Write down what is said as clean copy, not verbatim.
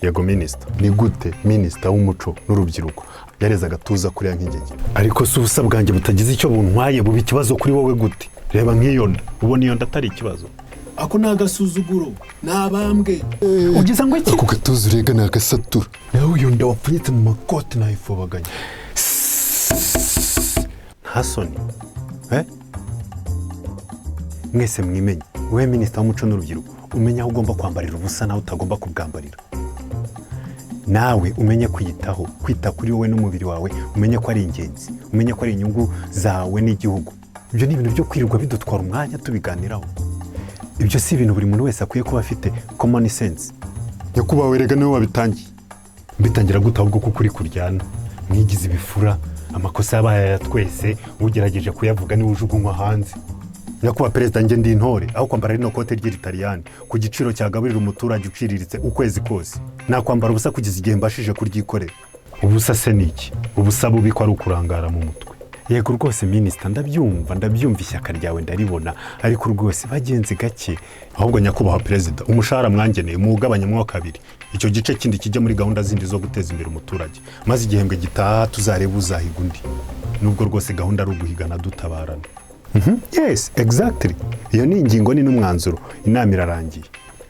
yego minisita, ni gute minisita w'umuco n'urubyiruko yareza agatuza kuriya nk'ingege? Ariko si ubusa bwanjye butagize icyo buntwaye buba ikibazo kuri wowe gute? Reba nk'iyo nda, ubona iyo nda atari ikibazo? Ako ni agasuzuguro, ni abambwe. Ugize ngo iki? Ako gatuza urega ni agasatura. Nawe uyu nda wapfunyitse mu makoti nayifobaganye. Nta soni. Mwese mwimenye, wowe minisita w'umuco n'urubyiruko umenya aho ugomba kwambarira ubusa nawe utagomba kubwambarira. Nawe umenye kwiyitaho, kwita kuri wowe n'umubiri wawe, umenye ko ari ingenzi, umenye ko ari inyungu zawe n'igihugu. Ibyo ni ibintu byo kwirirwa bidutwara umwanya tubiganiraho. Ibyo si ibintu buri muntu wese akwiye kuba afite common sense. Nyakubahwa werega niwe wabitangiye. Mbitangira gute ahubwo kuko uri kuryana? Mwigize ibifura, amakosa yabaye ya twese, ugerageje kuyavuga niwe ujugunywa hanze. Nyakubahwa perezida, njye ndi intore aho kwambara rino kote ry'Italiyani ku giciro cyagaburira umuturage uciriritse ukwezi kose. Nakwambara ubusa kugeza igihe mbashije kuryikorera. Ubusa se niki? Ubusa bubi ko ari ukurangara mu mutwe. Yego rwose minisita, ndabyumva ishyaka ryawe ndaribona, ariko rwose bagenze gake. Ahubwo nyakubahwa perezida, umushahara mwangeneye muwugabanyemo kabiri, icyo gice kindi kijya muri gahunda zindi zo guteza imbere umuturage, maze igihembwe gitaha tuzareba uzahiga undi. Nubwo rwose gahunda ari uguhigana dutabarana. Yes, exactly. Iyo ni ingingo ni n'umwanzuro, inama irarangiye.